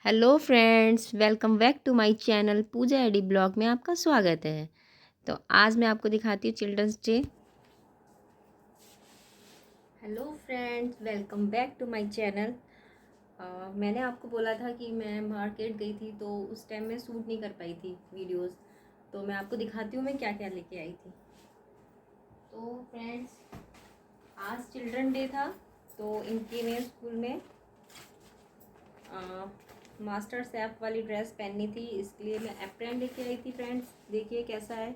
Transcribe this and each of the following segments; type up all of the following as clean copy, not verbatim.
Hello friends, welcome back to my channel Pooja एडी blog में आपका स्वागत है। तो आज मैं आपको दिखाती हूँ children's day. Hello friends, welcome back to my channel. मैंने आपको बोला था कि मैं मार्केट गई थी तो उस टाइम मैं शूट नहीं कर पाई थी वीडियोस। तो मैं आपको दिखाती हूँ मैं क्या क्या लेके आई थी। तो फ्रेंड्स, आज चिल्ड्रन डे था तो इनके मेरे स्कूल में मास्टर शेफ वाली ड्रेस पहननी थी, इसलिए मैं एप्रन लेके आई थी। फ्रेंड्स देखिए कैसा है।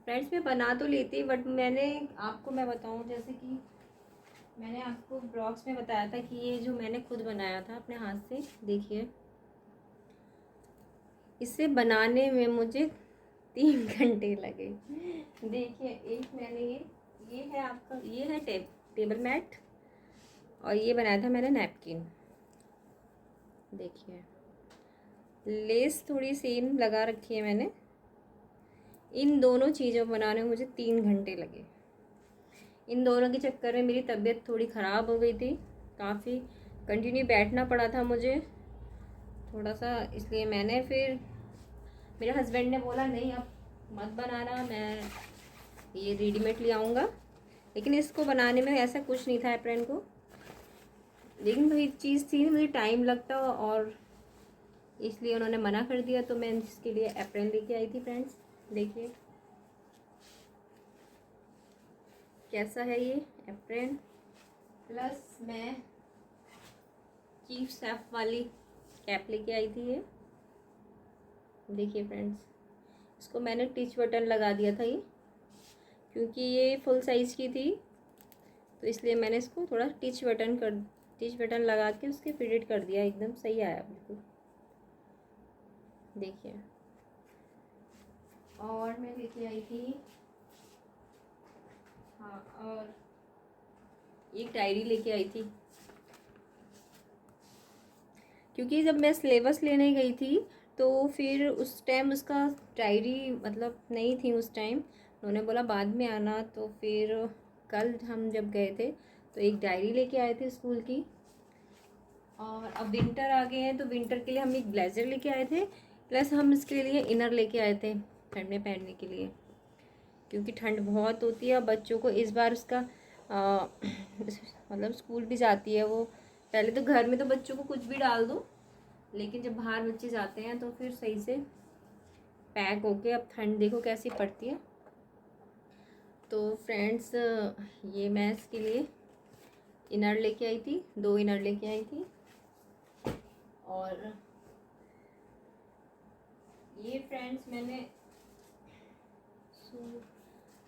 फ्रेंड्स मैं बना तो लेती बट मैं बताऊं, जैसे कि मैंने आपको ब्लॉग्स में बताया था कि ये जो मैंने खुद बनाया था अपने हाथ से, देखिए इसे बनाने में मुझे 3 घंटे लगे। देखिए एक मैंने ये है आपका, ये है टेबल मैट, और ये बनाया था मैंने नैपकिन। देखिए लेस थोड़ी सेम लगा रखी है मैंने। इन दोनों चीज़ों बनाने में मुझे 3 घंटे लगे। इन दोनों के चक्कर में मेरी तबीयत थोड़ी ख़राब हो गई थी, काफ़ी कंटिन्यू बैठना पड़ा था मुझे थोड़ा सा, इसलिए मैंने फिर मेरे हस्बैंड ने बोला नहीं अब मत बनाना, मैं ये रेडीमेड ले आऊँगा। लेकिन इसको बनाने में ऐसा कुछ नहीं था एप्रन को, लेकिन वही चीज़ थी मुझे टाइम लगता और इसलिए उन्होंने मना कर दिया। तो मैं इसके लिए एप्रन लेके आई थी। फ्रेंड्स देखिए कैसा है ये एप्रन। प्लस मैं चीफ शेफ वाली कैप लेके आई थी ये। देखिए फ्रेंड्स, इसको मैंने टिच बटन लगा दिया था ये, क्योंकि ये फुल साइज़ की थी तो इसलिए मैंने इसको थोड़ा टिच बटन लगा के उसके फिट कर दिया, एकदम सही आया बिल्कुल। देखिए और मैं लेके आई थी, हाँ, और एक डायरी लेके आई थी, क्योंकि जब मैं सिलेबस लेने गई थी तो फिर उस टाइम उसका डायरी मतलब नहीं थी उस टाइम, उन्होंने बोला बाद में आना। तो फिर कल हम जब गए थे तो एक डायरी लेके आए थे स्कूल की। और अब विंटर आ गए हैं तो विंटर के लिए हम एक ब्लेज़र लेके आए थे, प्लस हम इसके लिए इनर लेके आए थे ठंड में पहनने के लिए, क्योंकि ठंड बहुत होती है। बच्चों को इस बार उसका मतलब स्कूल भी जाती है वो। पहले तो घर में तो बच्चों को कुछ भी डाल दो, लेकिन जब बाहर बच्चे जाते हैं तो फिर सही से पैक होके, अब ठंड देखो कैसी पड़ती है। तो फ्रेंड्स ये मैं इसके लिए इनर लेके आई थी, 2 इनर लेके आई थी। और ये फ्रेंड्स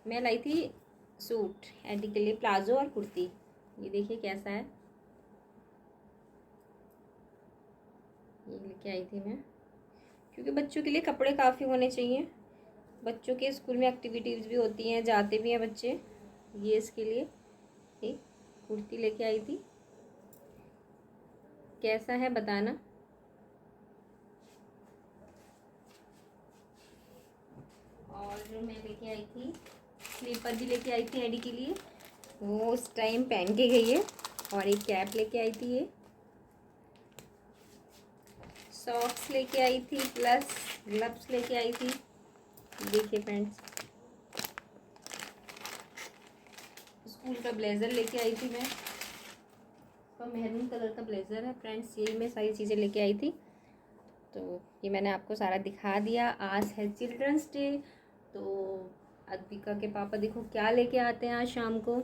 मैं लाई थी सूट एडी के लिए, प्लाजो और कुर्ती। ये देखिए कैसा है, ये लेके आई थी मैं, क्योंकि बच्चों के लिए कपड़े काफ़ी होने चाहिए। बच्चों के स्कूल में एक्टिविटीज़ भी होती हैं, जाते भी हैं बच्चे। ये इसके लिए एक कुर्ती लेके आई थी, कैसा है बताना। और मैं लेके आई थी स्लीपर भी लेके आई थी एडी के लिए, वो उस टाइम पहन के गई है। और एक कैप लेके आई थी, ये सॉक्स लेके आई थी, प्लस ग्लव्स लेके आई थी। देखिए फ्रेंड्स, स्कूल का ब्लेज़र लेके आई थी मैं, तो मेहरून कलर का ब्लेज़र है। फ्रेंड्स यही मैं सारी चीज़ें लेके आई थी, तो ये मैंने आपको सारा दिखा दिया। आज है चिल्ड्रंस डे, तो अद्विका के पापा देखो क्या लेके आते हैं आज शाम को।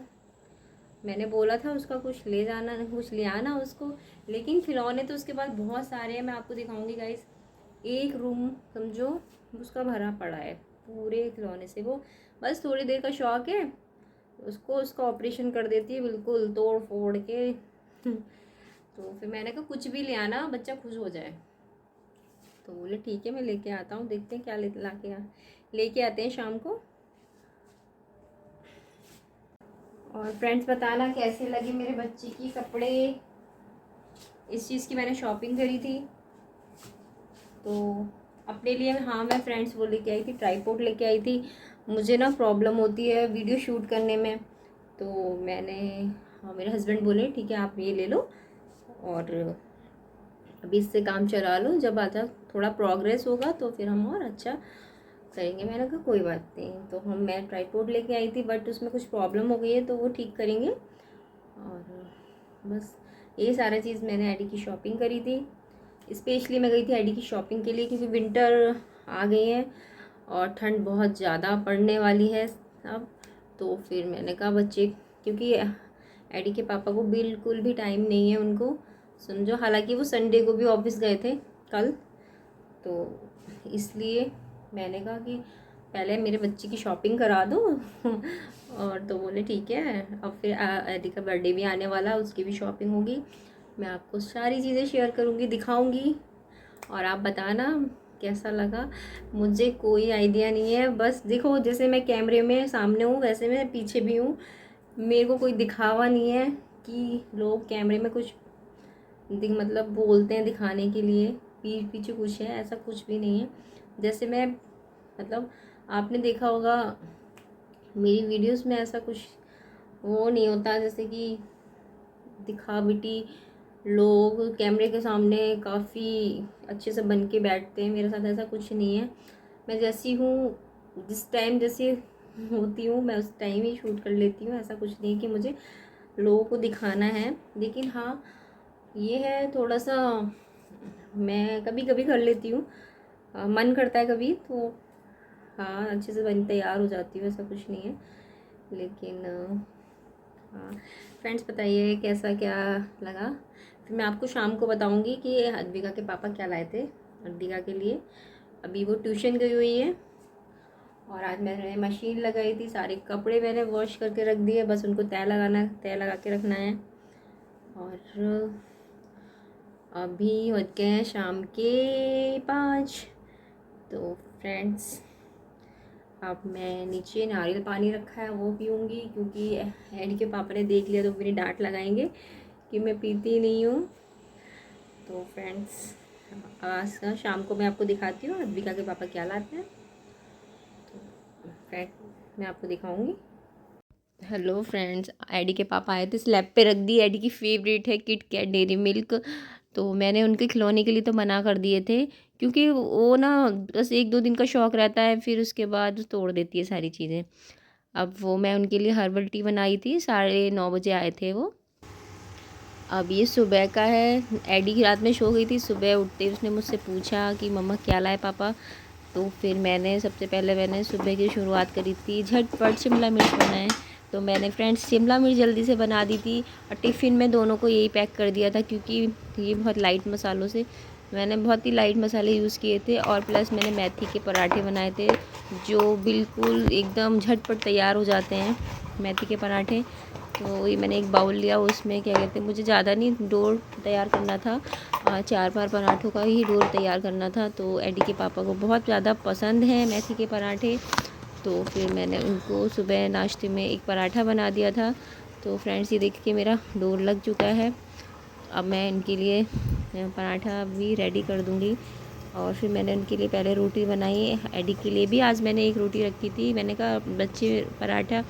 मैंने बोला था उसका कुछ ले जाना, कुछ ले आना उसको, लेकिन खिलौने तो उसके पास बहुत सारे हैं। मैं आपको दिखाऊंगी गाइस, एक रूम समझो उसका भरा पड़ा है पूरे खिलौने से। वो बस थोड़ी देर का शौक है उसको, उसका ऑपरेशन कर देती है बिल्कुल तोड़ फोड़ के। तो फिर मैंने कहा कुछ भी ले आना, बच्चा खुश हो जाए। तो बोले ठीक है मैं लेके आता हूँ, देखते हैं क्या लेके आते हैं शाम को। और फ्रेंड्स बताना कैसे लगे मेरे बच्चे की कपड़े। इस चीज़ की मैंने शॉपिंग करी थी, तो अपने लिए हाँ मैं फ्रेंड्स वो लेके आई थी, ट्राईपोड लेके आई थी। मुझे ना प्रॉब्लम होती है वीडियो शूट करने में, तो मैंने, हाँ मेरे हस्बैंड बोले ठीक है आप ये ले लो और अभी इससे काम चला लो, जब आधा थोड़ा प्रोग्रेस होगा तो फिर हम और अच्छा करेंगे। मैंने कहा कोई बात नहीं। तो मैं ट्राईपोड लेके आई थी, बट उसमें कुछ प्रॉब्लम हो गई है तो वो ठीक करेंगे। और बस ये सारा चीज़ मैंने एडी की शॉपिंग करी थी। स्पेशली मैं गई थी एडी की शॉपिंग के लिए, क्योंकि विंटर आ गई है और ठंड बहुत ज़्यादा पड़ने वाली है अब। तो फिर मैंने कहा बच्चे, क्योंकि एडी के पापा को बिल्कुल भी टाइम नहीं है उनको, समझो। हालांकि वो संडे को भी ऑफिस गए थे कल, तो इसलिए मैंने कहा कि पहले मेरे बच्चे की शॉपिंग करा दो और तो बोले ठीक है। अब फिर एडी का बर्थडे भी आने वाला, उसकी भी शॉपिंग होगी। मैं आपको सारी चीज़ें शेयर करूँगी, दिखाऊँगी, और आप बताना कैसा लगा। मुझे कोई आइडिया नहीं है, बस देखो जैसे मैं कैमरे में सामने हूँ वैसे मैं पीछे भी हूँ। मेरे को कोई दिखावा नहीं है कि लोग कैमरे में कुछ मतलब बोलते हैं दिखाने के लिए, पीठ पीछे कुछ है, ऐसा कुछ भी नहीं है। जैसे मैं मतलब आपने देखा होगा मेरी वीडियोस में, ऐसा कुछ वो नहीं होता जैसे कि दिखावटी लोग कैमरे के सामने काफ़ी अच्छे से बन के बैठते हैं। मेरे साथ ऐसा कुछ नहीं है। मैं जैसी हूँ, जिस टाइम जैसे होती हूँ मैं उस टाइम ही शूट कर लेती हूँ। ऐसा कुछ नहीं कि मुझे लोगों को दिखाना है। लेकिन हाँ, ये है थोड़ा सा, मैं कभी कभी कर लेती हूँ, मन करता है कभी तो हाँ अच्छे से बन तैयार हो जाती हूँ, ऐसा कुछ नहीं है। लेकिन हाँ फ्रेंड्स, बताइए कैसा क्या लगा। फिर मैं आपको शाम को बताऊंगी कि अद्विका के पापा क्या लाए थे अद्विका के लिए। अभी वो ट्यूशन गई हुई है, और आज मैंने मशीन लगाई थी, सारे कपड़े मैंने वॉश करके रख दिए, बस उनको तय लगा के रखना है। और अभी हो गए हैं शाम के 5। तो फ्रेंड्स, अब मैं नीचे नारियल पानी रखा है वो पीऊँगी, क्योंकि एडी के पापा ने देख लिया तो मेरी डांट लगाएंगे कि मैं पीती नहीं हूँ। तो फ्रेंड्स, आज शाम को मैं आपको दिखाती हूँ अद्विका के पापा क्या लाते हैं। तो फ्रेंड मैं आपको दिखाऊंगी। हेलो फ्रेंड्स, एडी के पापा आए थे, स्लैब पे रख दी। एडी की फेवरेट है किट कैट डेयरी मिल्क, तो मैंने उनके खिलौने के लिए तो मना कर दिए थे, क्योंकि वो ना बस 1-2 दिन का शौक़ रहता है, फिर उसके बाद तोड़ देती है सारी चीज़ें। अब वो मैं उनके लिए हर्बल टी बनाई थी, 9:30 बजे आए थे वो। अब ये सुबह का है। एडी की रात में सो गई थी, सुबह उठते ही उसने मुझसे पूछा कि मम्मा क्या लाए पापा। तो फिर मैंने सबसे पहले सुबह की शुरुआत करी थी, झटपट शिमला मिर्च बनाए। तो मैंने फ्रेंड्स शिमला मिर्च जल्दी से बना दी थी, और टिफ़िन में दोनों को यही पैक कर दिया था, क्योंकि ये बहुत लाइट मसालों से, मैंने बहुत ही लाइट मसाले यूज़ किए थे। और प्लस मैंने मेथी के पराठे बनाए थे, जो बिल्कुल एकदम झटपट तैयार हो जाते हैं मेथी के पराठे। तो ये मैंने एक बाउल लिया, उसमें क्या कहते हैं, मुझे ज़्यादा नहीं डो तैयार करना था, 4 पराठों का ही डो तैयार करना था। तो एडी के पापा को बहुत ज़्यादा पसंद है मेथी के पराठे, तो फिर मैंने उनको सुबह नाश्ते में एक पराठा बना दिया था। तो फ्रेंड्स, ये देखिए मेरा डो लग चुका है। अब मैं इनके लिए पराठा भी रेडी कर दूँगी। और फिर मैंने उनके लिए पहले रोटी बनाई। एडी के लिए भी आज मैंने एक रोटी रखी थी। मैंने कहा बच्चे पराठा,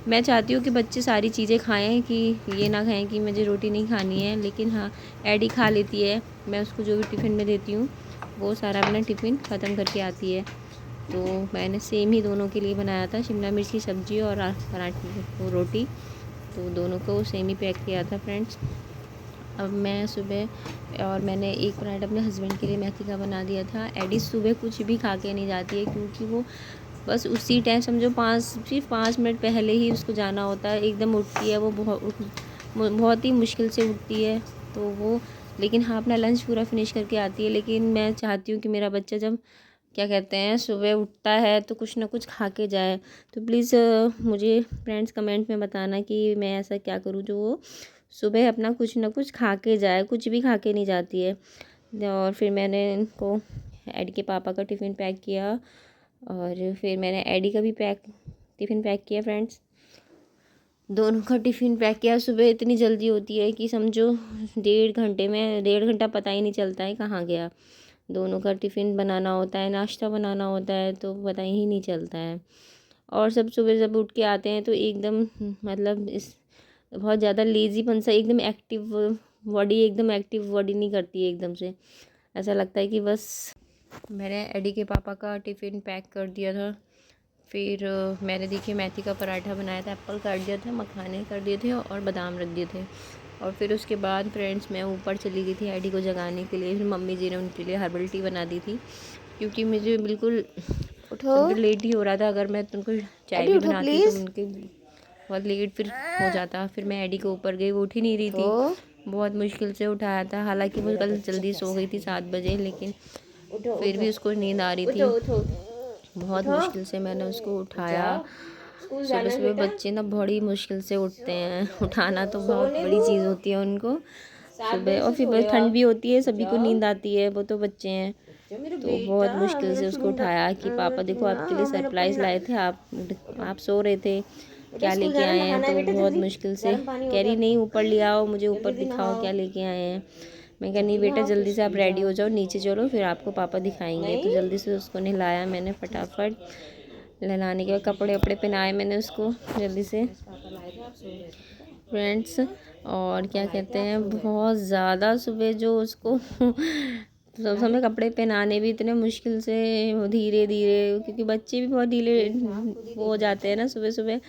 मैं चाहती हूँ कि बच्चे सारी चीज़ें खाएं, कि ये ना खाएं कि मुझे रोटी नहीं खानी है। लेकिन हाँ, एडी खा लेती है, मैं उसको जो भी टिफ़िन में देती हूँ वो सारा अपना टिफ़िन ख़त्म करके आती है। तो मैंने सेम ही दोनों के लिए बनाया था, शिमला मिर्च की सब्ज़ी और पराठे वो रोटी, तो दोनों को सेम ही पैक किया था फ्रेंड्स। अब मैं सुबह, और मैंने एक पराठा अपने हस्बैंड के लिए मेथी का बना दिया था। एडी सुबह कुछ भी खा के नहीं जाती है, क्योंकि वो बस उसी टाइम समझो सिर्फ 5 मिनट पहले ही उसको जाना होता है। एकदम उठती है वो, बहुत ही मुश्किल से उठती है। तो वो, लेकिन हाँ, अपना लंच पूरा फिनिश करके आती है। लेकिन मैं चाहती हूँ कि मेरा बच्चा जब क्या कहते हैं सुबह उठता है तो कुछ ना कुछ खा के जाए। तो प्लीज़ मुझे फ्रेंड्स कमेंट में बताना कि मैं ऐसा क्या करूँ जो वो सुबह अपना कुछ ना कुछ खा के जाए। कुछ भी खा के नहीं जाती है। और फिर मैंने इनको एडी के पापा का टिफ़िन पैक किया, और फिर मैंने एडी का भी टिफ़िन पैक किया फ्रेंड्स। दोनों का टिफ़िन पैक किया। सुबह इतनी जल्दी होती है कि समझो 1.5 घंटा पता ही नहीं चलता है कहाँ गया। दोनों का टिफ़िन बनाना होता है, नाश्ता बनाना होता है, तो पता ही नहीं चलता है। और सब सुबह जब उठ के आते हैं तो एकदम मतलब इस बहुत ज़्यादा लेज़ीपन सा, एकदम एक्टिव बॉडी एकदम एक्टिव बॉडी नहीं करती है एकदम से, ऐसा लगता है कि बस। मैंने एडी के पापा का टिफ़िन पैक कर दिया था। फिर मैंने देखिए मेथी का पराठा बनाया था, एप्पल काट दिया था, मखाने कर दिए थे और बादाम रख दिए थे। और फिर उसके बाद फ्रेंड्स मैं ऊपर चली गई थी एडी को जगाने के लिए। फिर मम्मी जी ने उनके लिए हर्बल टी बना दी थी, क्योंकि मुझे बिल्कुल समझो लेट ही हो रहा था। अगर मैं तुमको चाय भी बनाती तो उनके बहुत लेट फिर हो जाता। फिर मैं एडी को ऊपर गई, वो उठ ही नहीं रही थी, बहुत मुश्किल से उठाया था। हालांकि वो कल जल्दी सो गई थी 7 बजे, लेकिन फिर भी उसको नींद आ रही थी। बहुत मुश्किल से मैंने उसको उठाया। सुबह सुबह बच्चे ना बड़ी मुश्किल से उठते हैं, उठाना तो बहुत बड़ी चीज़ होती है उनको सुबह। और फिर ठंड भी होती है, सभी को नींद आती है, वो तो बच्चे हैं। तो बहुत मुश्किल से उसको उठाया कि पापा देखो आपके लिए सरप्राइज़ लाए थे, आप सो रहे थे, क्या लेके आए हैं। तो बहुत मुश्किल से कह रही नहीं ऊपर ले आओ, मुझे ऊपर दिखाओ क्या लेके आए हैं। मैं कहा नहीं बेटा जल्दी से आप रेडी हो जाओ, नीचे चलो, फिर आपको पापा दिखाएंगे। तो जल्दी से उसको नहलाया मैंने फटाफट। नहलाने के बाद कपड़े वपड़े पहनाए मैंने उसको जल्दी से फ्रेंड्स। और क्या कहते हैं, बहुत ज़्यादा सुबह जो उसको सब समय कपड़े पहनाने भी इतने मुश्किल से, धीरे धीरे, क्योंकि बच्चे भी बहुत ढीले वो हो जाते हैं ना सुबह सुबह,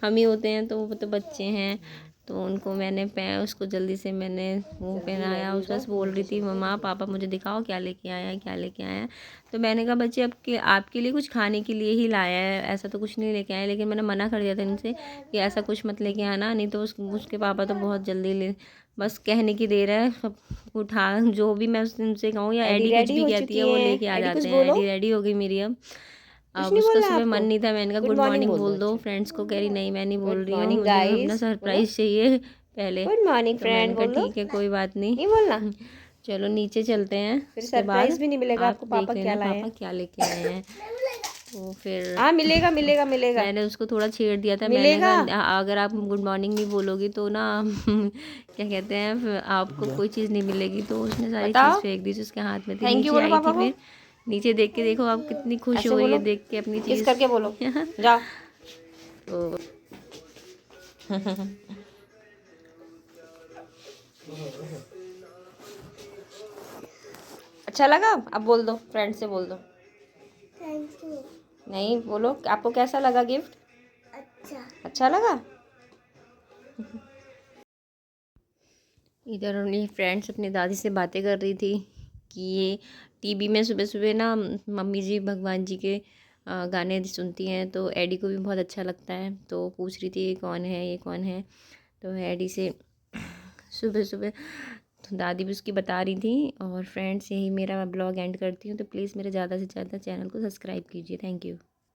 हम ही होते हैं तो वो तो बच्चे हैं। तो उनको मैंने उसको जल्दी से मैंने वो पहनाया। उस बस बोल रही थी मम्मा पापा मुझे दिखाओ क्या लेके आया है, क्या लेके आया है। तो मैंने कहा बच्चे आपके लिए कुछ खाने के लिए ही लाया है, ऐसा तो कुछ नहीं लेके आया। लेकिन मैंने मना कर दिया था इनसे कि ऐसा कुछ मत लेके आना, नहीं तो उसके पापा तो बहुत जल्दी बस कहने की देर है, सब उठा जो भी मैं उनसे कहूँ या एडी कुछ भी कहती है वो लेके आ जाते हैं। एडी रेडी हो गई मेरी। अब उसका सुबह मन नहीं था, मैंने कहा गुड मॉर्निंग बोल दो फ्रेंड्स को। कह रही नहीं मैं नहीं बोल रही हूँ, मुझे अपना सरप्राइज चाहिए पहले। गुड मॉर्निंग फ्रेंड बोल दो। ठीक है कोई बात नहीं बोलना। चलो नीचे चलते हैं, फिर सरप्राइज भी नहीं मिलेगा आपको, पापा क्या लाए, पापा क्या लेके आए हैं। तो फिर हाँ मिलेगा मिलेगा मिलेगा। मैंने उसको थोड़ा छेड़ दिया था, मैंने कहा अगर आप गुड मॉर्निंग नहीं बोलोगी तो ना क्या कहते हैं आपको कोई चीज़ नहीं मिलेगी। तो उसने सारी चीज़ फेंक दी जो उसके हाथ में थी। नीचे आई थी, फिर नीचे देख के देखो आप कितनी खुश हो रही है देख के अपनी चीज़ करके बोलो जाओ। तो अच्छा लगा, अब बोल दो फ्रेंड से बोल दो थैंक यू। नहीं बोलो आपको कैसा लगा गिफ्ट। अच्छा लगा। इधर अपनी फ्रेंड्स अपनी दादी से बातें कर रही थी कि ये टीवी में सुबह सुबह ना मम्मी जी भगवान जी के गाने सुनती हैं, तो एडी को भी बहुत अच्छा लगता है। तो पूछ रही थी ये कौन है, ये कौन है। तो एडी से सुबह सुबह तो दादी भी उसकी बता रही थी। और फ्रेंड्स यही मेरा ब्लॉग एंड करती हूँ। तो प्लीज़ मेरे ज़्यादा से ज़्यादा चैनल को सब्सक्राइब कीजिए। Thank you.